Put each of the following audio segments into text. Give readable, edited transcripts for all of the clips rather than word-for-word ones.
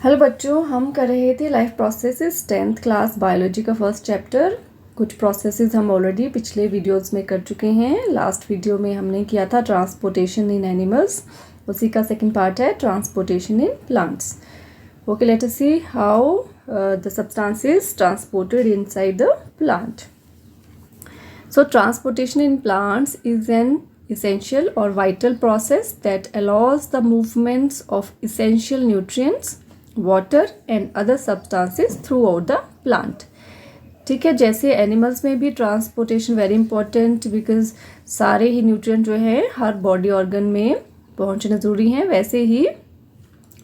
Hello बच्चों, हम कर रहे थे life processes 10th class biology का फर्स्ट चैप्टर। कुछ प्रोसेसेस हम ऑलरेडी पिछले वीडियोस में कर चुके हैं। लास्ट वीडियो में हमने किया था ट्रांसपोर्टेशन इन एनिमल्स, उसी का सेकंड पार्ट है transportation in plants. Okay, let us see how the substance is transported inside the plant. So transportation in plants is an essential or vital process that allows the movements of essential nutrients, water and other substances throughout the plant. ठीक है, जैसे animals में भी transportation very important because सारे ही nutrient जो है हर body organ में पहुंचना ज़रूरी है, वैसे ही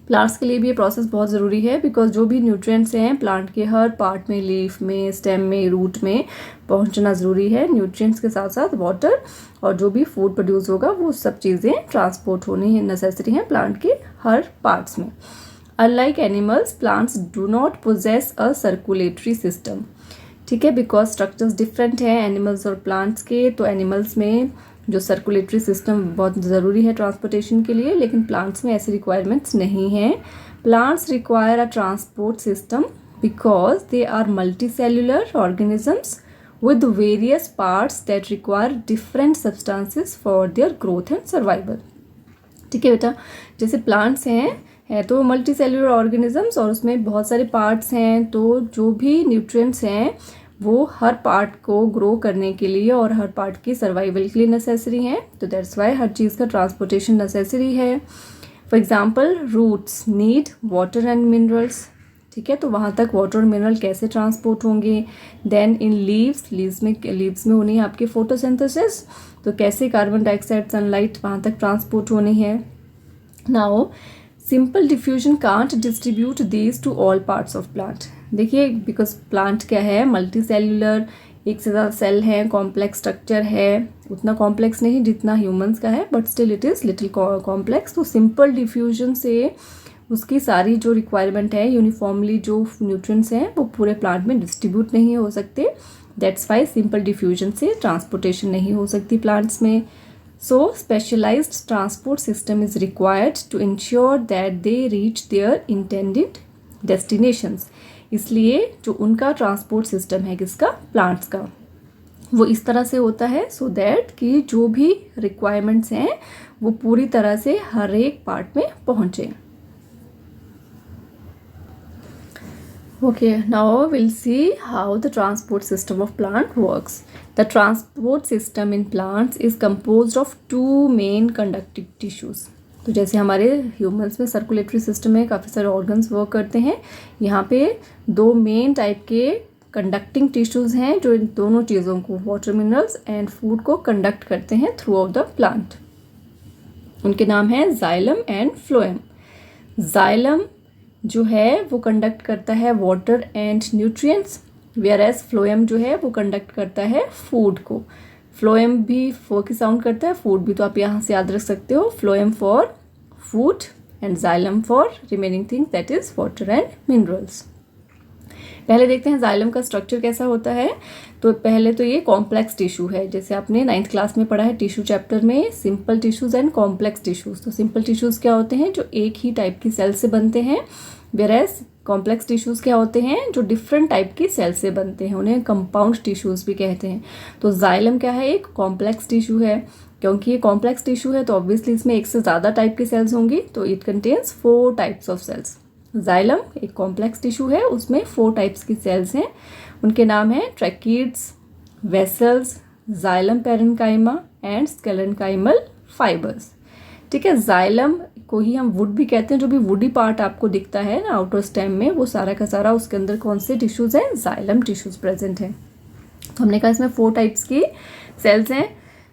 प्लांट्स के लिए भी ये प्रोसेस बहुत ज़रूरी है बिकॉज जो भी न्यूट्रिएंट्स हैं प्लांट के हर पार्ट में, लीफ में, स्टेम में, रूट में पहुंचना ज़रूरी है। न्यूट्रिएंट्स के साथ साथ वाटर और जो भी फूड प्रोड्यूस होगा वो सब चीज़ें ट्रांसपोर्ट होनी नेसेसरी हैं प्लांट के हर पार्ट्स में। Unlike animals, plants do not possess a circulatory system. ठीक है, बिकॉज स्ट्रक्चर्स डिफरेंट हैं एनिमल्स और प्लांट्स के। तो एनिमल्स में जो सर्कुलेटरी सिस्टम बहुत ज़रूरी है ट्रांसपोर्टेशन के लिए, लेकिन प्लांट्स में ऐसी रिक्वायरमेंट्स नहीं हैं। Plants require a transport system because they are multi cellular organisms with various parts that require different substances for their growth and survival. ठीक है बेटा, जैसे प्लांट्स हैं तो मल्टी सेल्यूलर ऑर्गेनिजम्स और उसमें बहुत सारे पार्ट्स हैं, तो जो भी न्यूट्रिएंट्स हैं वो हर पार्ट को ग्रो करने के लिए और हर पार्ट की सर्वाइवल के लिए नेसेसरी हैं। तो दैट्स वाई हर चीज़ का ट्रांसपोर्टेशन नेसेसरी है। For example, roots need water and minerals. ठीक है, तो वहाँ तक वाटर और मिनरल कैसे ट्रांसपोर्ट होंगे। देन इन लीव्स में होनी है आपकी फोटोसिंथेसिस, तो कैसे कार्बन डाइऑक्साइड, सनलाइट वहाँ तक ट्रांसपोर्ट होनी है। Now simple diffusion can't distribute these two all parts of plant. देखिए, बिकॉज प्लांट क्या है, मल्टी सेल्यूलर, एक से ज़्यादा सेल है, कॉम्प्लेक्स स्ट्रक्चर है, उतना कॉम्प्लेक्स नहीं जितना ह्यूमंस का है, but still it is little complex. तो सिंपल डिफ्यूजन से उसकी सारी जो रिक्वायरमेंट है, यूनिफॉर्मली जो न्यूट्रिएंट्स हैं वो पूरे प्लांट में डिस्ट्रीब्यूट नहीं हो सकते। दैट्स वाई सिंपल डिफ्यूजन से ट्रांसपोर्टेशन नहीं हो सकती प्लांट्स में। So specialised transport system is required to ensure that they reach their intended destinations. इसलिए जो उनका ट्रांसपोर्ट सिस्टम है किसका, प्लांट्स का, वो इस तरह से होता है सो दैट कि जो भी रिक्वायरमेंट्स हैं वो पूरी तरह से हर एक पार्ट में पहुँचे। Okay, now we'll see how the transport system of plant works. The transport system in plants is composed of two main conductive tissues. तो जैसे हमारे ह्यूमंस में सर्कुलेटरी सिस्टम में काफ़ी सारे ऑर्गन्स वर्क करते हैं, यहाँ पे दो मेन टाइप के कंडक्टिंग टिश्यूज़ हैं जो इन दोनों चीज़ों को, वाटर, मिनरल्स एंड फूड को कंडक्ट करते हैं थ्रू आउट द प्लांट। उनके नाम हैं जाइलम एंड फ्लोएम। जाइलम जो है वो कंडक्ट करता है water and nutrients, whereas phloem जो है वो कंडक्ट करता है फूड को। फ्लोएम भी फो की साउंड करता है, फूड भी, तो आप यहाँ से याद रख सकते हो, phloem for food and xylem for remaining things that is water and minerals. पहले देखते हैं जाइलम का स्ट्रक्चर कैसा होता है। तो पहले तो ये कॉम्प्लेक्स टिश्यू है, जैसे आपने 9th क्लास में पढ़ा है टिश्यू चैप्टर में, simple tissues and complex tissues. तो सिंपल टिश्यूज़ क्या होते हैं, जो एक ही टाइप की सेल से बनते हैं, वेयरएज कॉम्प्लेक्स टिश्यूज़ क्या होते हैं, जो डिफरेंट टाइप की सेल से बनते हैं, उन्हें कंपाउंड टिश्यूज़ भी कहते हैं। तो जाइलम क्या है, एक कॉम्प्लेक्स टिश्यू है। क्योंकि ये कॉम्प्लेक्स टिश्यू है तो ऑब्वियसली इसमें एक से ज़्यादा टाइप की सेल्स होंगी, तो it contains 4 types of cells. Xylem एक कॉम्प्लेक्स टिश्यू है, उसमें 4 टाइप्स की सेल्स हैं। उनके नाम हैं tracheids, vessels, xylem parenchyma and sclerenchymal fibres. ठीक है, जाइलम को ही हम वुड भी कहते हैं। जो भी वुडी पार्ट आपको दिखता है ना आउटर स्टेम में, वो सारा का सारा उसके अंदर कौन से टिश्यूज़ हैं, जाइलम टिश्यूज़ प्रेजेंट हैं। तो हमने कहा इसमें 4 टाइप्स की सेल्स हैं,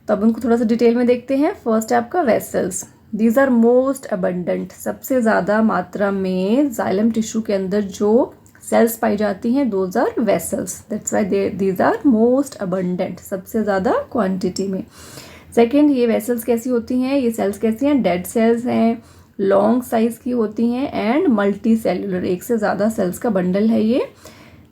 तो अब उनको थोड़ा सा डिटेल में देखते हैं। फर्स्ट है आपका vessels. These are most abundant, सबसे ज़्यादा मात्रा में जाइलम टिश्यू के अंदर जो सेल्स पाई जाती हैं those are vessels, that's why these are most abundant, सबसे ज़्यादा क्वांटिटी में। सेकेंड, ये वेसल्स कैसी होती हैं, ये सेल्स कैसी हैं, डेड सेल्स हैं, लॉन्ग साइज की होती हैं एंड मल्टी सेल्यूलर, एक से ज़्यादा सेल्स का बंडल है ये।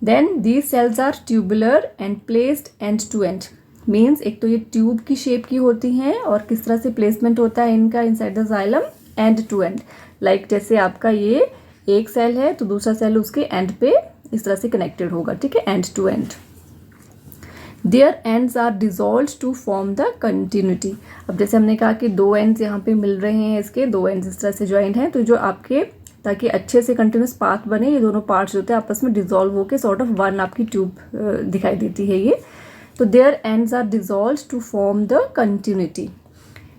Then these cells are tubular and placed end to end, means एक तो ये ट्यूब की शेप की होती हैं और किस तरह से प्लेसमेंट होता है इनका inside the xylem, end to end, like जैसे आपका ये एक सेल है तो दूसरा सेल उसके एंड पे इस तरह से कनेक्टेड होगा, ठीक है, end to end. Their ends are dissolve to form the continuity. अब जैसे हमने कहा कि दो एंड्स यहाँ पे मिल रहे हैं, इसके दो एंड्स इस तरह से ज्वाइंट हैं, तो जो आपके ताकि अच्छे से कंटिन्यूस पाथ बने, ये दोनों पार्ट्स होते हैं आपस में डिजॉल्व होकर सॉर्ट ऑफ वन आपकी ट्यूब दिखाई देती है ये। तो their ends are dissolve to form the continuity.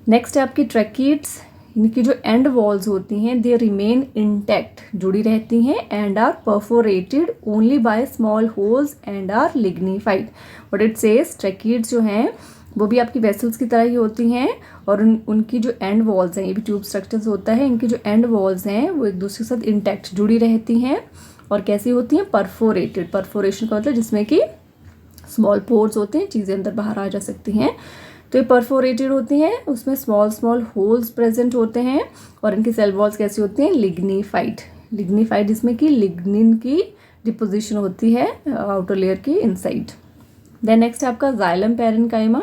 Next है आपकी ट्रैकिड्स, इनकी जो एंड वॉल्स होती हैं दे रिमेन इंटैक्ट, जुड़ी रहती हैं, and are perforated only by small holes and are lignified. What it says, tracheids जो हैं वो भी आपकी वेसल्स की तरह ही होती हैं, और उनकी जो एंड वॉल्स हैं, ये भी ट्यूब स्ट्रक्चर्स होता है, इनकी जो एंड वॉल्स हैं वो एक दूसरे के साथ इंटैक्ट जुड़ी रहती हैं, और कैसी होती हैं, परफोरेटेड। परफोरेशन का मतलब जिसमें कि स्मॉल पोर्स होते हैं, चीज़ें अंदर बाहर आ जा सकती हैं, तो ये परफोरेटेड होती हैं, उसमें स्मॉल स्मॉल होल्स प्रेजेंट होते हैं, और इनकी सेल वॉल्स कैसी होती हैं, लिग्निफाइड। लिग्निफाइड जिसमें कि लिग्निन की डिपोजिशन होती है आउटर लेयर की इनसाइड। देन नेक्स्ट है आपका जाइलम पैरेन्काइमा।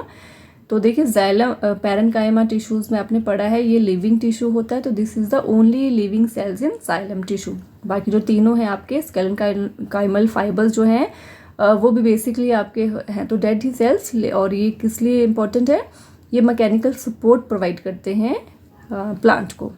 तो देखिए जाइलम पैरेन्काइमा टिश्यूज़ में आपने पढ़ा है ये लिविंग टिश्यू होता है, तो this is the only living cells in xylem tissue. बाकी जो तीनों हैं आपके स्केलेनकाइमल फाइबर्स जो हैं वो भी बेसिकली आपके हैं तो डेड ही सेल्स, और ये किस लिए इम्पोर्टेंट है, ये मैकेनिकल सपोर्ट प्रोवाइड करते हैं प्लांट को।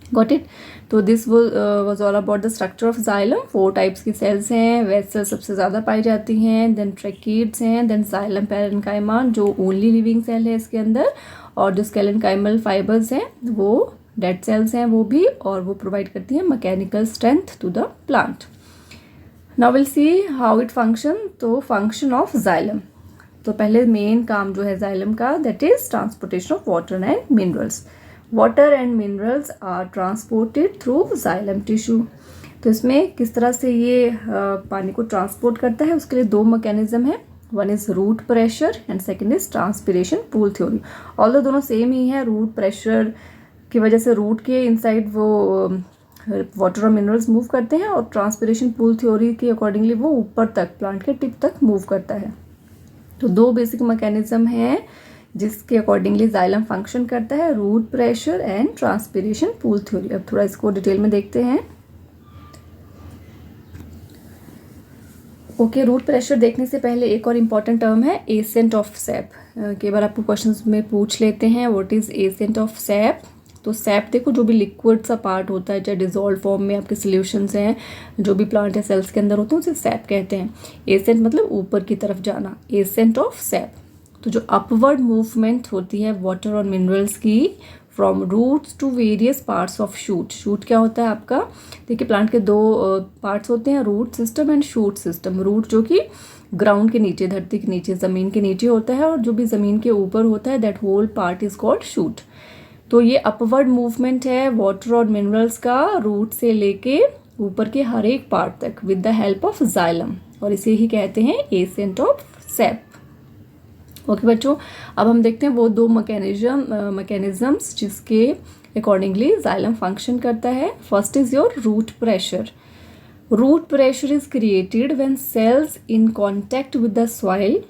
Got it. तो this was all about the structure of xylem. 4 types की सेल्स हैं, वेसल सबसे ज़्यादा पाई जाती हैं, देन ट्रैकिड्स हैं, देन जाइलम पैरेन्काइमा जो ओनली लिविंग सेल है इसके अंदर, और जो स्केलेनकाइमल फाइबर्स हैं वो डेड सेल्स हैं वो भी, और वो प्रोवाइड करती हैं mechanical strength to the plant. Now will see how it function. तो फंक्शन ऑफ जाइलम, तो पहले मेन काम जो है जाइलम का that is transportation of water and minerals. Water and minerals are transported through xylem tissue. तो इसमें किस तरह से ये पानी को ट्रांसपोर्ट करता है, उसके लिए 2 मैकेनिज्म है, one is root pressure and second is transpiration pull theory. Although दोनों सेम ही है, रूट प्रेशर की वजह से रूट के इनसाइड वो वाटर और मिनरल्स मूव करते हैं, और ट्रांसपिरेशन पूल थ्योरी के अकॉर्डिंगली वो ऊपर तक प्लांट के टिप तक मूव करता है। तो 2 बेसिक मैकेनिज्म हैं जिसके अकॉर्डिंगली जाइलम फंक्शन करता है, root pressure and transpiration pull theory. अब थोड़ा इसको डिटेल में देखते हैं। ओके, रूट प्रेशर देखने से पहले एक और इम्पॉर्टेंट टर्म है एसेंट ऑफ सैप। कई बार आपको क्वेश्चंस में पूछ लेते हैं what is ascent of SAP. तो सैप देखो जो भी लिक्विड सा पार्ट होता है, चाहे डिजोल्व फॉर्म में आपके सॉल्यूशंस हैं, जो भी प्लांट या सेल्स के अंदर होते हैं उसे सैप कहते हैं। एसेंट मतलब ऊपर की तरफ जाना, एसेंट ऑफ सैप। तो जो अपवर्ड मूवमेंट होती है वाटर और मिनरल्स की from roots to various parts of shoot. Shoot क्या होता है आपका, देखिए प्लांट के 2 पार्ट्स होते हैं, root system and shoot system. Root जो कि ग्राउंड के नीचे, धरती के नीचे, ज़मीन के नीचे होता है, और जो भी ज़मीन के ऊपर होता है that whole part is called shoot. तो ये अपवर्ड मूवमेंट है वाटर और मिनरल्स का रूट से लेके ऊपर के हर एक पार्ट तक with the help of xylem, और इसे ही कहते हैं एसेंट ऑफ सैप। ओके बच्चों, अब हम देखते हैं वो 2 मैकेनिज्म्स जिसके अकॉर्डिंगली जाइलम फंक्शन करता है। First is your root pressure. Root pressure is created when cells in contact with the soil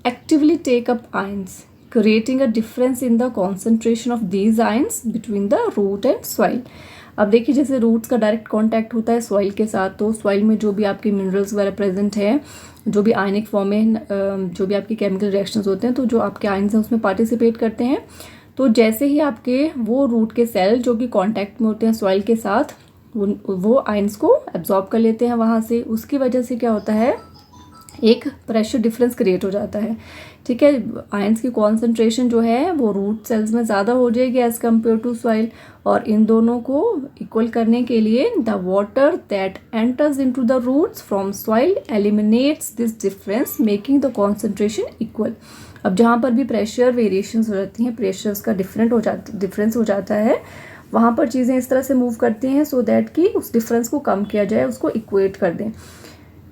actively take up ions, creating a difference in the concentration of these ions between the root and soil। अब देखिए जैसे roots का direct contact होता है soil के साथ, तो soil में जो भी आपके मिनरल्स वगैरह प्रेजेंट है, जो भी आयनिक फॉर्म में जो भी आपके केमिकल रिएक्शंस होते हैं, तो जो आपके आयन्स हैं उसमें पार्टिसिपेट करते हैं। तो जैसे ही आपके वो रूट के सेल जो कि कांटेक्ट में होते हैं सॉइल के साथ, वो आयन्स को एब्जॉर्ब कर लेते हैं वहाँ से। उसकी वजह से क्या होता है, एक प्रेशर डिफरेंस क्रिएट हो जाता है। ठीक है, आयंस की कॉन्सेंट्रेशन जो है वो रूट सेल्स में ज़्यादा हो जाएगी एज कम्पेयर टू सॉइल, और इन दोनों को इक्वल करने के लिए the water that enters into the roots from soil eliminates this difference making the concentration equal. अब जहाँ पर भी प्रेशर वेरिएशंस हो जाती हैं, प्रेशर्स का डिफरेंस हो जाता है, वहाँ पर चीज़ें इस तरह से मूव करती हैं सो दैट कि उस डिफरेंस को कम किया जाए, उसको इक्वेट कर दें।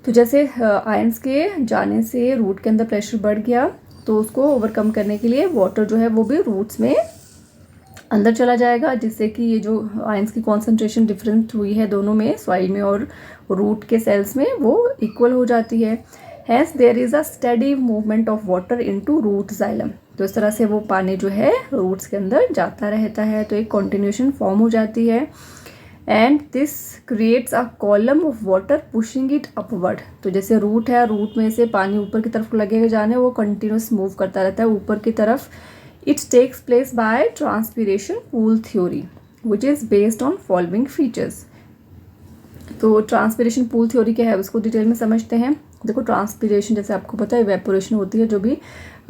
तो जैसे आयंस के जाने से रूट के अंदर प्रेशर बढ़ गया, तो उसको ओवरकम करने के लिए वाटर जो है वो भी रूट्स में अंदर चला जाएगा, जिससे कि ये जो आयंस की कॉन्सेंट्रेशन डिफरेंट हुई है दोनों में, सॉइल में और रूट के सेल्स में, वो इक्वल हो जाती है। Hence there is a steady movement of water into root xylem. तो इस तरह से वो पानी जो है रूट्स के अंदर जाता रहता है, तो एक कॉन्टिन्यूशन फॉर्म हो जाती है। And this creates a column of water pushing it upward. तो जैसे रूट है, रूट में से पानी ऊपर की तरफ लगेगा जाने, वो कंटिन्यूस मूव करता रहता है ऊपर की तरफ। It takes place by transpiration pull theory which is based on following features. तो ट्रांसपीरेशन पूल थ्योरी क्या है उसको डिटेल में समझते हैं। देखो ट्रांसपीरेशन जैसे आपको पता है इवेपोरेशन होती है, जो भी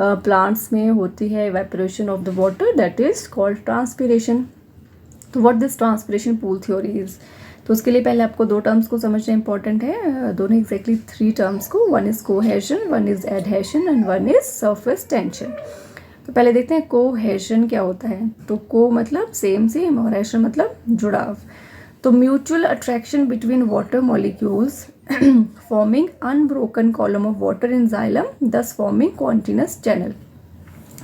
प्लांट्स में होती है evaporation of the water, that is called transpiration. तो what this transpiration pull theory is, तो उसके लिए पहले आपको दो टर्म्स को समझना इंपॉर्टेंट है, दोनों एग्जैक्टली 3 टर्म्स को। One is cohesion, one is adhesion and one is surface tension. तो पहले देखते हैं कोहेजन क्या होता है। तो को मतलब सेम सेम और हेजन मतलब जुड़ाव। तो mutual attraction between water molecules forming unbroken column of water in xylem, thus forming continuous channel.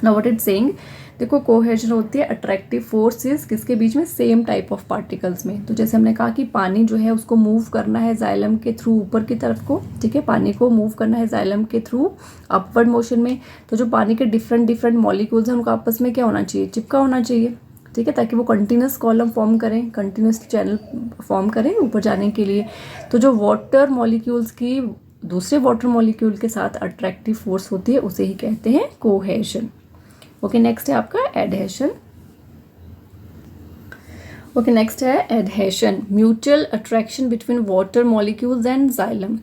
Now what it saying, देखो कोहेजन होती है अट्रैक्टिव फोर्सेस किसके बीच में, सेम टाइप ऑफ पार्टिकल्स में। तो जैसे हमने कहा कि पानी जो है उसको मूव करना है जाइलम के थ्रू ऊपर की तरफ को, ठीक है, पानी को मूव करना है जाइलम के थ्रू अपवर्ड मोशन में। तो जो पानी के डिफरेंट मॉलिक्यूल्स हैं उनका आपस में क्या होना चाहिए, चिपका होना चाहिए, ठीक है, ताकि वो कंटिन्यूस कॉलम फॉर्म करें, कंटिन्यूस चैनल फॉर्म करें ऊपर जाने के लिए। तो जो वाटर मॉलिक्यूल्स की दूसरे वाटर मॉलिक्यूल के साथ अट्रैक्टिव फोर्स होती है उसे ही कहते हैं कोहेजन। ओके, नेक्स्ट है आपका एडहेशन। ओके, नेक्स्ट है adhesion, mutual attraction between water molecules and xylem.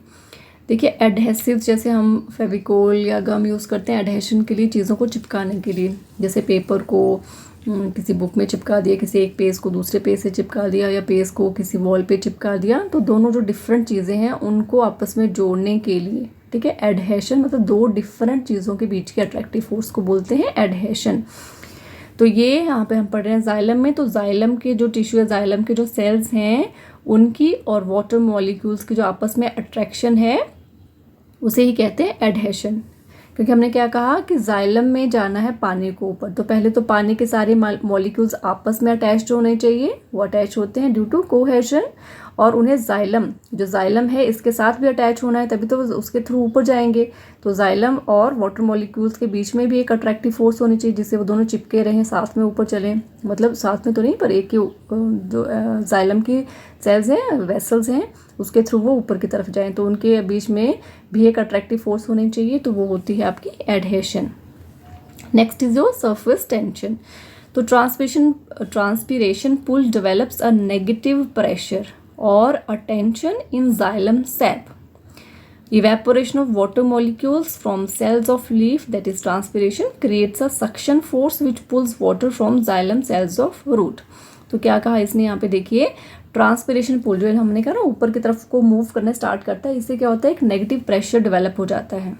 देखिए एडहेसिव जैसे हम फेविकोल या गम यूज़ करते हैं एडहेशन के लिए, चीज़ों को चिपकाने के लिए, जैसे पेपर को किसी बुक में चिपका दिया, किसी एक पेज को दूसरे पेज से चिपका दिया, या पेज को किसी वॉल पे चिपका दिया। तो दोनों जो डिफरेंट चीज़ें हैं उनको आपस में जोड़ने के लिए, ठीक है, एडहेशन मतलब दो डिफरेंट चीज़ों के बीच की अट्रैक्टिव फोर्स को बोलते हैं एडहेशन। तो ये यहाँ पे हम पढ़ रहे हैं जाइलम में। तो जाइलम के जो टिश्यू है, जाइलम के जो सेल्स हैं उनकी और वाटर मॉलिक्यूल्स की जो आपस में अट्रैक्शन है उसे ही कहते हैं एडहेशन। क्योंकि हमने क्या कहा कि जाइलम में जाना है पानी को ऊपर, तो पहले तो पानी के सारे मॉलिक्यूल्स आपस में अटैच्ड होने चाहिए, वो अटैच होते हैं ड्यू टू कोहेजन, और उन्हें जाइलम, जो जाइलम है इसके साथ भी अटैच होना है, तभी तो उसके थ्रू ऊपर जाएंगे। तो जाइलम और वाटर मॉलिक्यूल्स के बीच में भी एक अट्रैक्टिव फोर्स होनी चाहिए जिससे वो दोनों चिपके रहें, साथ में ऊपर चलें, मतलब साथ में तो नहीं पर एक ही जो जाइलम की सेल्स हैं, वेसल्स हैं, उसके थ्रू वो ऊपर की तरफ जाएं, तो उनके बीच में भी एक अट्रैक्टिव फोर्स होनी चाहिए, तो वो होती है आपकी adhesion. Next is your surface tension. तो transpiration pull develops a negative pressure or a tension in xylem sap. Evaporation of water molecules from cells of leaf, that is transpiration, creates a suction force which pulls water from xylem cells of root. तो क्या कहा इसने यहाँ पे देखिए, transpiration pull जो हमने कहा ना ऊपर की तरफ को मूव करना स्टार्ट करता है, इससे क्या होता है एक नेगेटिव प्रेशर डेवलप हो जाता है,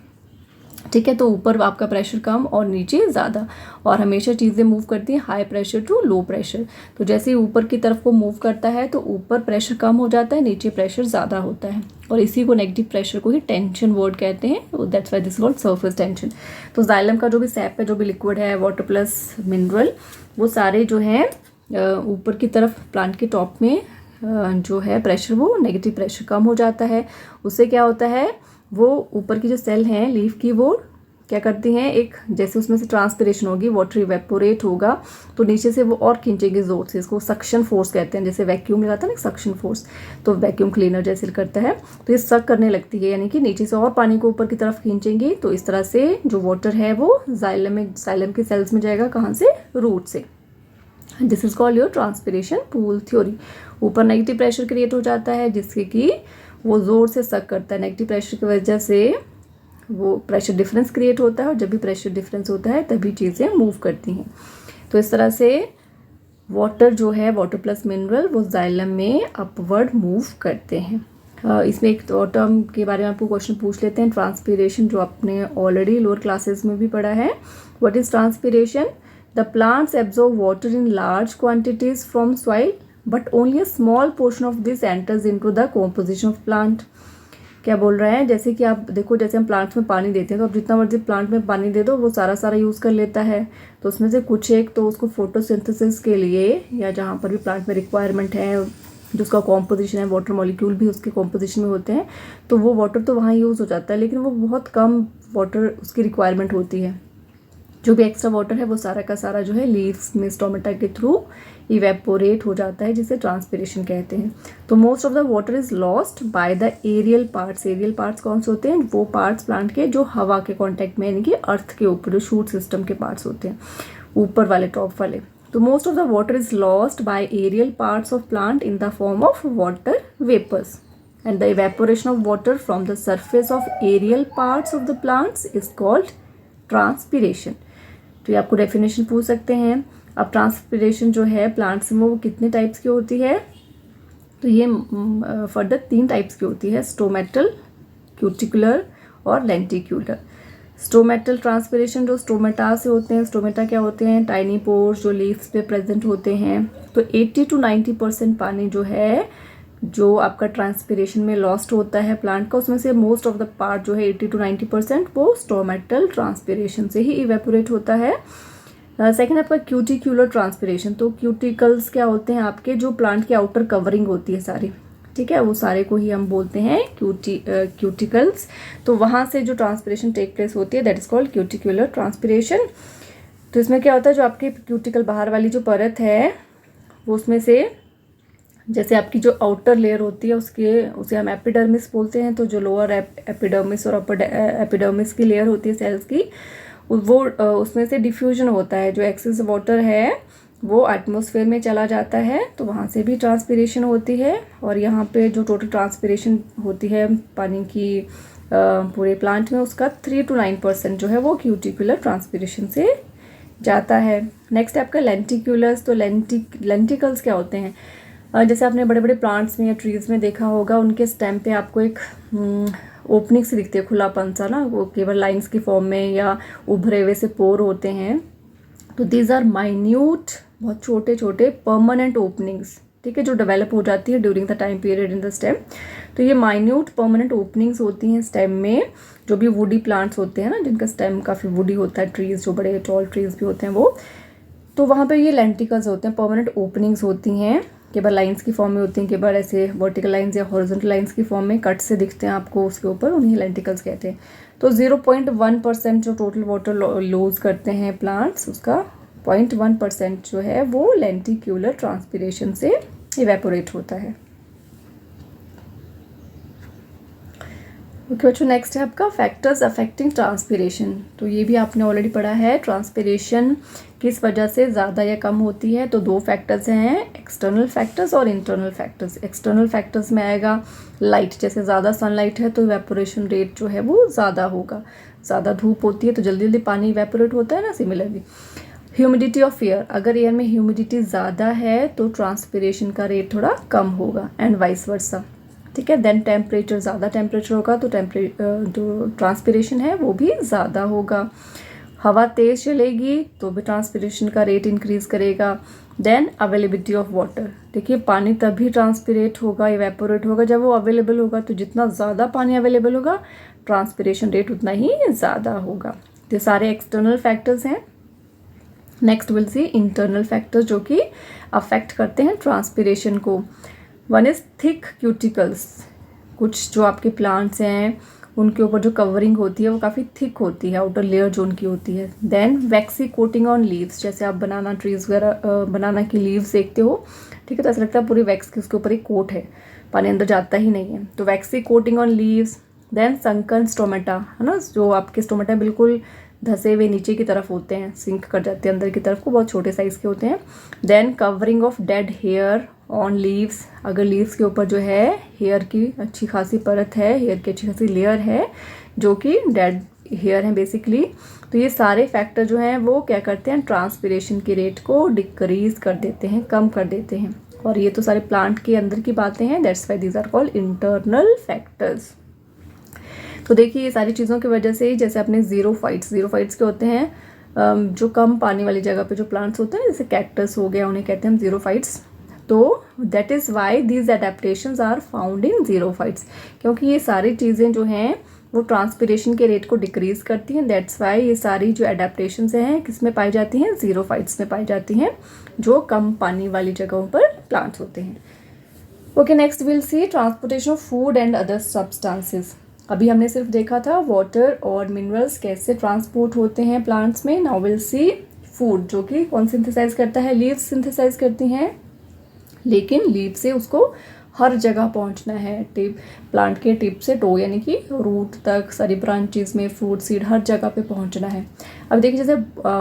ठीक है। तो ऊपर आपका प्रेशर कम और नीचे ज़्यादा, और हमेशा चीज़ें मूव करती हैं high pressure to low pressure. तो जैसे ही ऊपर की तरफ को मूव करता है तो ऊपर प्रेशर कम हो जाता है, नीचे प्रेशर ज़्यादा होता है, और इसी को नेगेटिव प्रेशर को ही टेंशन वर्ड कहते हैं। That's why this called surface tension. तो जाइलम का जो भी सैप है, जो भी लिक्विड है, वाटर प्लस मिनरल, वो सारे जो है ऊपर की तरफ प्लांट के टॉप में जो है प्रेशर, वो नेगेटिव प्रेशर कम हो जाता है। उससे क्या होता है, वो ऊपर की जो सेल हैं लीफ की, वो क्या करती हैं, एक जैसे उसमें से ट्रांसपिरेशन होगी, वाटर इवेपोरेट होगा, तो नीचे से वो और खींचेंगे जोर से, इसको सक्शन फोर्स कहते हैं। जैसे वैक्यूम लगाता है ना सक्शन फोर्स, तो वैक्यूम क्लीनर जैसे करता है, तो ये सक करने लगती है, यानी कि नीचे से और पानी को ऊपर की तरफ खींचेंगे। तो इस तरह से जो वाटर है वो जाइलम के सेल्स में जाएगा, कहाँ से, रूट से। This is called your transpiration pull theory. ऊपर नेगेटिव प्रेशर क्रिएट हो जाता है जिससे कि वो जोर से सक करता है, नेगेटिव प्रेशर की वजह से वो प्रेशर डिफरेंस क्रिएट होता है, और जब भी प्रेशर डिफरेंस होता है तभी चीज़ें मूव करती हैं। तो इस तरह से वाटर जो है, वाटर प्लस मिनरल, वो जाइलम में अपवर्ड मूव करते हैं। इसमें एक और टर्म के बारे में आपको क्वेश्चन पूछ लेते हैं, ट्रांसपीरेशन, जो आपने ऑलरेडी लोअर क्लासेस में भी पढ़ा है। What is transpiration? The plants absorb water in large quantities from soil, but only a small portion of this enters into the composition of plant. क्या बोल रहा है, जैसे कि आप देखो, जैसे हम प्लांट्स में पानी देते हैं, तो आप जितना मर्जी प्लांट में पानी दे दो, वो सारा यूज़ कर लेता है। तो उसमें से कुछ एक तो उसको फोटोसिंथेसिस के लिए, या जहाँ पर भी प्लांट में रिक्वायरमेंट है, जो उसका कॉम्पोजिशन है, वाटर मॉलिक्यूल भी उसके कॉम्पोजिशन में होते हैं, तो वो वाटर तो वहाँ यूज़ हो जाता है, लेकिन वो बहुत कम वाटर उसकी रिक्वायरमेंट होती है। जो भी एक्स्ट्रा वाटर है वो सारा का सारा जो है लीव्स में स्टोमेटा के थ्रू इवेपोरेट हो जाता है, जिसे ट्रांसपिरेशन कहते हैं। तो most of the water is lost by the aerial parts. Aerial parts कौन से होते हैं? वो पार्ट्स प्लांट के जो हवा के कांटेक्ट में, यानी कि अर्थ के ऊपर, जो शूट सिस्टम के पार्ट्स होते हैं, ऊपर वाले, टॉप वाले। तो most of the water is lost by aerial parts of plant in the form of water vapours, and the evaporation of water from the surface of aerial parts of the plants is called transpiration। तो ये आपको definition पूछ सकते हैं। अब transpiration जो है plants में वो कितने टाइप्स की होती है? तो ये फर्दर 3 टाइप्स की होती है, स्टोमेटल, क्यूटिकुलर और लेंटिक्यूलर। स्टोमेटल ट्रांसपिरेशन जो स्टोमेटा से होते हैं। स्टोमेटा क्या होते हैं? टाइनी पोर्स जो लीव्स पे प्रेजेंट होते हैं। तो 80 to 90% पानी जो है, जो आपका ट्रांसपिरेशन में लॉस्ट होता है प्लांट का, उसमें से मोस्ट ऑफ द पार्ट जो है 80 to 90% वो स्टोमेटल ट्रांसपिरेशन से ही इवेपोरेट होता है। सेकेंड आपका क्यूटिक्यूलर ट्रांसपिरेशन। तो क्यूटिकल्स क्या होते हैं आपके? जो प्लांट की आउटर कवरिंग होती है सारी, ठीक है, वो सारे को ही हम बोलते हैं क्यूटिकल्स। तो वहाँ से जो ट्रांसपिरेशन टेक प्लेस होती है दैट इज कॉल्ड क्यूटिक्यूलर ट्रांसपिरेशन। तो इसमें क्या होता है, जो आपके क्यूटिकल बाहर वाली जो परत है वो, उसमें से जैसे आपकी जो आउटर लेयर होती है उसे हम एपिडर्मिस बोलते हैं। तो जो लोअर एपिडर्मिस और अपर एपिडर्मिस की लेयर होती है सेल्स की, वो उसमें से डिफ्यूजन होता है। जो एक्सेस वाटर है वो एटमॉस्फेयर में चला जाता है, तो वहाँ से भी ट्रांसपिरेशन होती है। और यहाँ पे जो टोटल ट्रांसपिरेशन होती है पानी की पूरे प्लांट में, उसका 3 to 9% जो है वो क्यूटिकुलर ट्रांसपिरेशन से जाता है। नेक्स्ट है आपका लेंटिक्यूलर्स। तो लेंटिकल्स क्या होते हैं? जैसे आपने बड़े बड़े प्लांट्स में या ट्रीज़ में देखा होगा, उनके स्टेम पे आपको एक ओपनिंग से दिखती है, खुलापन सा ना, वो केवल लाइंस की फॉर्म में या उभरे हुए से पोर होते हैं। तो दीज आर माइन्यूट, बहुत छोटे छोटे परमानेंट ओपनिंग्स, ठीक है, जो डेवलप हो जाती है during the time period in the stem. तो ये माइन्यूट परमानेंट ओपनिंग्स होती हैं स्टेम में। जो भी वुडी प्लांट्स होते हैं ना, जिनका स्टेम काफ़ी वुडी होता है, ट्रीज़ जो बड़े टॉल ट्रीज़ भी होते हैं वो, तो वहाँ पे ये लेंटिकल्स होते हैं, परमानेंट ओपनिंग्स होती हैं। केवल लाइंस की फॉर्म में होती हैं, केवल ऐसे वर्टिकल लाइंस या हॉरिजॉन्टल लाइंस की फॉर्म में कट से दिखते हैं आपको उसके ऊपर, उन्हीं लेंटिकल्स कहते हैं। तो 0.1% जो टोटल वाटर लूज करते हैं प्लांट्स, उसका 0.1% जो है वो लेंटिक्यूलर ट्रांसपिरेशन से इवेपोरेट होता है। ओके बच्चों, नेक्स्ट है आपका फैक्टर्स अफेक्टिंग ट्रांसपिरेशन। तो ये भी आपने ऑलरेडी पढ़ा है, ट्रांसपिरेशन किस वजह से ज़्यादा या कम होती है। तो 2 फैक्टर्स हैं, एक्सटर्नल फैक्टर्स और इंटरनल फैक्टर्स। एक्सटर्नल फैक्टर्स में आएगा लाइट, जैसे ज़्यादा सनलाइट है तो इवेपोरेशन रेट जो है वो ज़्यादा होगा। ज़्यादा धूप होती है तो जल्दी जल्दी पानी इवेपोरेट होता है ना, सिमिलरली। ह्यूमिडिटी ऑफ एयर, अगर एयर में ह्यूमिडिटी ज़्यादा है तो ट्रांसपिरेशन का रेट थोड़ा कम होगा, एंड वाइस वर्सा, ठीक है। देन टेम्परेचर, ज़्यादा टेम्परेचर होगा तो जो ट्रांसपिरेशन है वो भी ज़्यादा होगा। हवा तेज़ चलेगी तो भी ट्रांसपिरेशन का रेट इंक्रीज़ करेगा। देन अवेलेबिलिटी ऑफ वाटर, देखिए पानी तभी ट्रांसपिरेट होगा, इवेपोरेट होगा जब वो अवेलेबल होगा। तो जितना ज़्यादा पानी अवेलेबल होगा ट्रांसपिरेशन रेट उतना ही ज़्यादा होगा। तो सारे एक्सटर्नल फैक्टर्स हैं। Next will see internal factors जो कि अफेक्ट करते हैं ट्रांसपिरेशन को। वन इज़ थिक क्यूटिकल्स, कुछ जो आपके प्लांट्स हैं उनके ऊपर जो कवरिंग होती है वो काफ़ी थिक होती है, आउटर लेयर जो उनकी होती है। Then waxy coating on leaves, जैसे आप बनाना ट्रीज वगैरह, बनाना की लीव्स देखते हो, ठीक है, तो ऐसा लगता है पूरी वैक्स की उसके ऊपर एक कोट है, पानी अंदर जाता ही नहीं है। तो waxy coating on leaves. Then sunken stomata, है ना, जो आपके स्टोमेटा बिल्कुल धसे हुए नीचे की तरफ होते हैं, सिंक कर जाते हैं अंदर की तरफ को, बहुत छोटे साइज़ के होते हैं। Then covering of dead hair on leaves, अगर लीव्स के ऊपर जो है हेयर की अच्छी खासी परत है, हेयर की अच्छी खासी लेयर है जो कि डेड हेयर है बेसिकली, तो ये सारे फैक्टर जो हैं वो क्या करते हैं, ट्रांसपिरेशन के रेट को डिक्रीज कर देते हैं, कम कर देते हैं। और ये तो सारे प्लांट के अंदर की बातें हैं, that's why these are called internal factors. तो देखिए ये सारी चीज़ों की वजह से ही, जैसे अपने ज़ीरोफाइट्स के होते हैं जो कम पानी वाली जगह पे जो प्लांट्स होते हैं, जैसे कैक्टस हो गया, उन्हें कहते हैं हम ज़ीरोफाइट्स। तो that is why these adaptations are found in xerophytes, क्योंकि ये सारी चीज़ें जो हैं वो ट्रांसपिरेशन के रेट को डिक्रीज़ करती हैं। दैट्स वाई ये सारी जो एडेप्टेशंस हैं किस में पाई जाती हैं, ज़ीरोफाइट्स में पाई जाती हैं, जो कम पानी वाली जगहों पर प्लांट्स होते हैं। Okay, next will see transportation of food and other substances. अभी हमने सिर्फ देखा था वाटर और मिनरल्स कैसे ट्रांसपोर्ट होते हैं प्लांट्स में। नाउ विल सी फूड, जो कि कौन सिंथेसाइज करता है, लीव्स सिंथेसाइज करती हैं, लेकिन लीव से उसको हर जगह पहुंचना है, टिप प्लांट के टिप से टो यानी कि रूट तक, सारी ब्रांचेस में, फ्रूट सीड हर जगह पे पहुंचना है। अब देखिए जैसे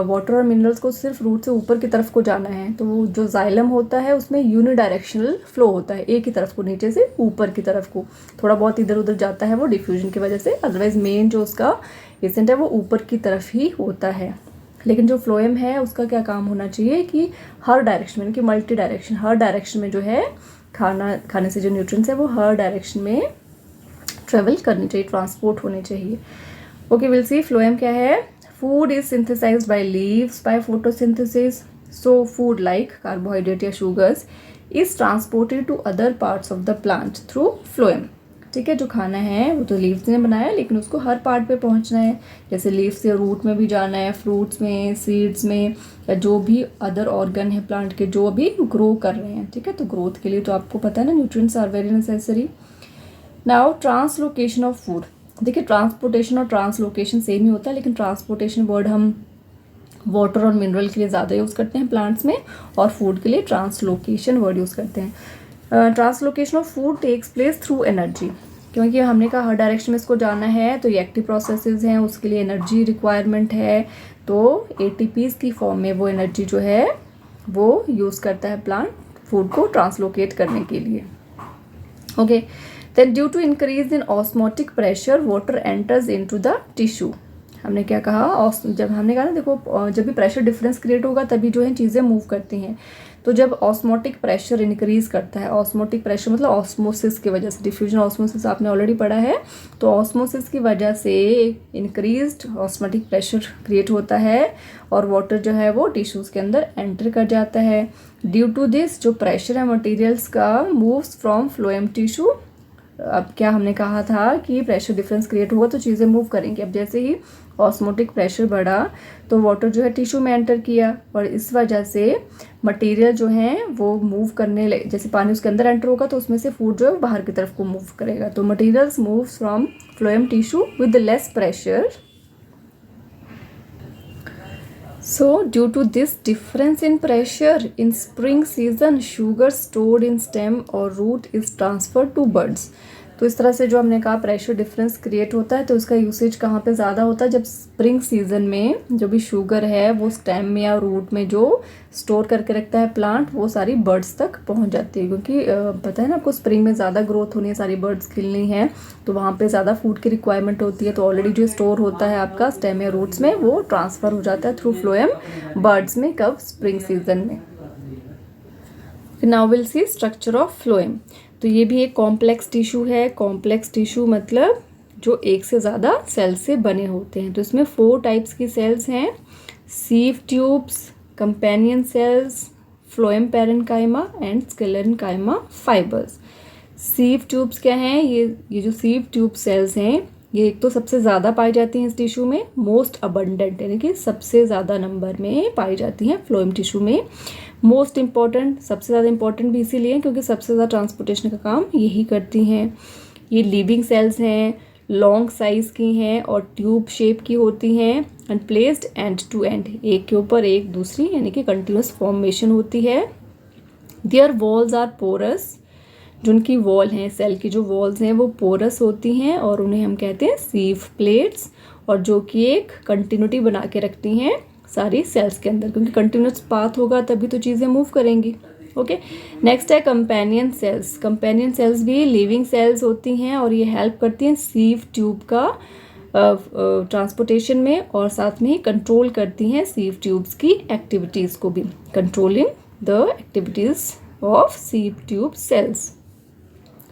वाटर और मिनरल्स को सिर्फ रूट से ऊपर की तरफ को जाना है, तो जो जाइलम होता है उसमें यूनिडायरेक्शनल फ्लो होता है, एक ही तरफ को, नीचे से ऊपर की तरफ को, थोड़ा बहुत इधर उधर जाता है वो डिफ्यूजन की वजह से, अदरवाइज मेन जो उसका एसेंट है वो ऊपर की तरफ ही होता है। लेकिन जो फ्लोएम है उसका क्या काम होना चाहिए कि हर डायरेक्शन में, कि मल्टी डायरेक्शन, हर डायरेक्शन में जो है खाने से जो न्यूट्रिएंट्स है वो हर डायरेक्शन में ट्रेवल करनी चाहिए, ट्रांसपोर्ट होने चाहिए। ओके, विल सी फ्लोएम क्या है। Food is synthesised by leaves by photosynthesis. So food like carbohydrate या sugars is transported to other parts of the plant through phloem. ठीक है, जो खाना है वो तो लीव्स ने बनाया, लेकिन उसको हर पार्ट पे पहुंचना है, जैसे लीव्स से रूट में भी जाना है, फ्रूट्स में, सीड्स में, या जो भी अदर ऑर्गन है प्लांट के जो अभी ग्रो कर रहे हैं। ठीक है, तो ग्रोथ के लिए तो आपको पता है ना, nutrients are very necessary. Now translocation of food. देखिए ट्रांसपोर्टेशन और ट्रांसलोकेशन सेम ही होता है, लेकिन ट्रांसपोर्टेशन वर्ड हम वाटर और मिनरल के लिए ज़्यादा यूज़ करते हैं प्लांट्स में, और फूड के लिए ट्रांसलोकेशन वर्ड यूज़ करते हैं। Translocation of food takes place through energy, क्योंकि हमने कहा हर डायरेक्शन में इसको जाना है, तो ये एक्टिव प्रोसेसेस हैं, उसके लिए एनर्जी रिक्वायरमेंट है, तो एटीपीज की फॉर्म में वो एनर्जी जो है वो यूज़ करता है प्लांट फूड को ट्रांसलोकेट करने के लिए। Okay, then due to increase in osmotic pressure water enters into the tissue. हमने क्या कहा, जब हमने कहा ना, देखो जब भी प्रेशर डिफरेंस क्रिएट होगा तभी जो है चीज़ें मूव करती हैं। तो जब ऑस्मोटिक प्रेशर इंक्रीज करता है, ऑस्मोटिक प्रेशर मतलब ऑस्मोसिस की वजह से, डिफ्यूजन ऑस्मोसिस आपने ऑलरेडी पढ़ा है, तो ऑस्मोसिस की वजह से इंक्रीज्ड ऑस्मोटिक प्रेशर क्रिएट होता है और वाटर जो है वो टिश्यूज़ के अंदर एंटर कर जाता है। ड्यू टू दिस जो प्रेशर है मटेरियल्स का मूव्स फ्रॉम फ्लोएम टिश्यू। अब क्या हमने कहा था कि प्रेशर डिफरेंस क्रिएट होगा तो चीज़ें मूव करेंगी। अब जैसे ही ऑस्मोटिक प्रेशर बढ़ा तो वाटर जो है टिश्यू में एंटर किया, और इस वजह से मटेरियल जो है वो मूव करने लगे, जैसे पानी उसके अंदर एंटर होगा तो उसमें से फूड जो है बाहर की तरफ को मूव करेगा। तो materials moves from phloem tissue with less pressure. So due to this difference in pressure in spring season, sugar stored in stem or root is transferred to buds. तो इस तरह से जो हमने कहा प्रेशर डिफरेंस क्रिएट होता है, तो इसका यूसेज कहाँ पे ज़्यादा होता है, जब स्प्रिंग सीजन में जो भी शुगर है वो स्टेम में या रूट में जो स्टोर करके रखता है प्लांट, वो सारी बर्ड्स तक पहुँच जाती है। क्योंकि पता है ना आपको, स्प्रिंग में ज़्यादा ग्रोथ होनी है, सारी बर्ड्स खिलनी है, तो वहाँ पे ज़्यादा फूड की रिक्वायरमेंट होती है। तो ऑलरेडी जो स्टोर होता है आपका स्टेम या रूट्स में, वो ट्रांसफ़र हो जाता है थ्रू फ्लोएम बर्ड्स में, कब, स्प्रिंग सीजन में। Now will C structure of phloem. तो ये भी एक कॉम्प्लेक्स टिश्यू है। कॉम्प्लेक्स टिश्यू मतलब जो एक से ज़्यादा सेल्स से बने होते हैं। तो इसमें 4 टाइप्स की सेल्स हैं, sieve tubes, companion cells, phloem parenchyma and sclerenchyma fibres. Sieve tubes क्या हैं, ये जो सीव ट्यूब सेल्स हैं, ये एक तो सबसे ज़्यादा पाई जाती हैं इस टिश्यू में, मोस्ट अबंडेंट यानी कि सबसे ज़्यादा नंबर में पाई जाती हैं फ्लोएम टिश्यू में। मोस्ट इम्पॉर्टेंट, सबसे ज़्यादा इम्पॉर्टेंट भी इसीलिए क्योंकि सबसे ज़्यादा ट्रांसपोर्टेशन का काम यही करती हैं। ये लिविंग सेल्स हैं, लॉन्ग साइज़ की हैं और ट्यूब शेप की होती हैं, and placed end to end, एक के ऊपर एक दूसरी, यानी कि कंटिन्यूस फॉर्मेशन होती है। देयर वॉल्स आर पोरस, जो उनकी वॉल हैं, सेल की जो वॉल्स हैं वो पोरस होती हैं और उन्हें हम कहते हैं सीव प्लेट्स, और जो कि एक कंटिन्यूटी बना के रखती हैं सारी सेल्स के अंदर, क्योंकि कंटिन्यूस पाथ होगा तभी तो चीज़ें मूव करेंगी। ओके, नेक्स्ट है कंपेनियन सेल्स। कंपेनियन सेल्स भी लिविंग सेल्स होती हैं और ये हेल्प करती हैं सीव ट्यूब का ट्रांसपोर्टेशन में, और साथ में ही कंट्रोल करती हैं सीव ट्यूब्स की एक्टिविटीज़ को भी, controlling the activities of sieve tube cells.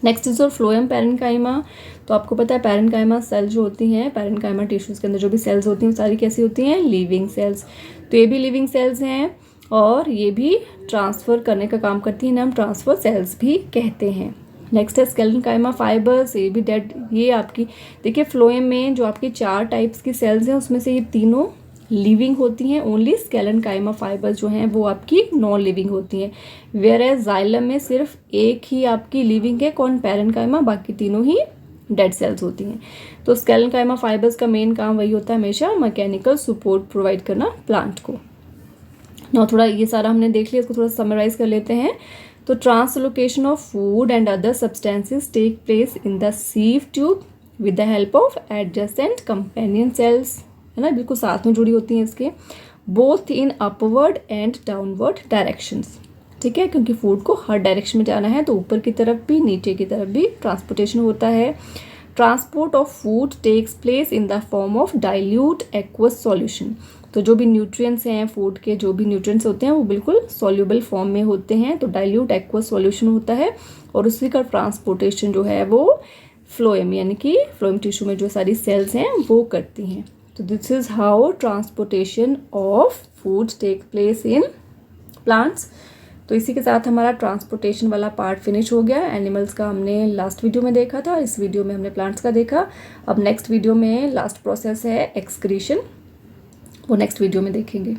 Next is और फ्लोएम पैरेन्काइमा। तो आपको पता है पैरेन्काइमा सेल जो होती हैं, पैरेन्काइमा टिश्यूज़ के अंदर जो भी सेल्स होती हैं वो सारी कैसी होती हैं, लिविंग सेल्स। तो ये भी लिविंग सेल्स हैं और ये भी ट्रांसफ़र करने का काम करती हैं, हम ट्रांसफ़र सेल्स भी कहते हैं। नेक्स्ट है स्क्लेरेन्काइमा फाइबर्स। ये भी डेड, ये आपकी देखिए फ्लोएम में जो आपकी 4 टाइप्स की सेल्स हैं उसमें से ये तीनों लिविंग होती हैं, ओनली स्क्लेरेन्काइमा फाइबर्स जो हैं वो आपकी नॉन लिविंग होती हैं। वेयर एज जाइलम में सिर्फ एक ही आपकी लिविंग है, कौन, पैरेन्काइमा, बाकी तीनों ही डेड सेल्स होती हैं। तो स्केलेनकाइमा फाइबर्स का मेन काम वही होता है हमेशा मैकेनिकल सपोर्ट प्रोवाइड करना प्लांट को। ना थोड़ा ये सारा हमने देख लिया, इसको थोड़ा समराइज कर लेते हैं। तो translocation of food and other substances take place in the sieve tube with the help of adjacent companion cells, है ना, बिल्कुल साथ में जुड़ी होती हैं इसके, both in upward and downward directions. ठीक है, क्योंकि फूड को हर डायरेक्शन में जाना है तो ऊपर की तरफ भी नीचे की तरफ भी ट्रांसपोर्टेशन होता है। Transport of food takes place in the form of dilute aqueous solution. तो जो भी न्यूट्रिएंट्स हैं फूड के, जो भी न्यूट्रिएंट्स होते हैं वो बिल्कुल सॉल्युबल फॉर्म में होते हैं, तो डाइल्यूट एक्वस सॉल्यूशन होता है और उसी का ट्रांसपोर्टेशन जो है वो फ्लोएम यानी कि फ्लोएम टिश्यू में जो सारी सेल्स हैं वो करती हैं। तो this is how transportation of food take place in plants. तो इसी के साथ हमारा ट्रांसपोर्टेशन वाला पार्ट फिनिश हो गया। एनिमल्स का हमने लास्ट वीडियो में देखा था, इस वीडियो में हमने प्लांट्स का देखा। अब नेक्स्ट वीडियो में लास्ट प्रोसेस है एक्सक्रीशन, वो नेक्स्ट वीडियो में देखेंगे।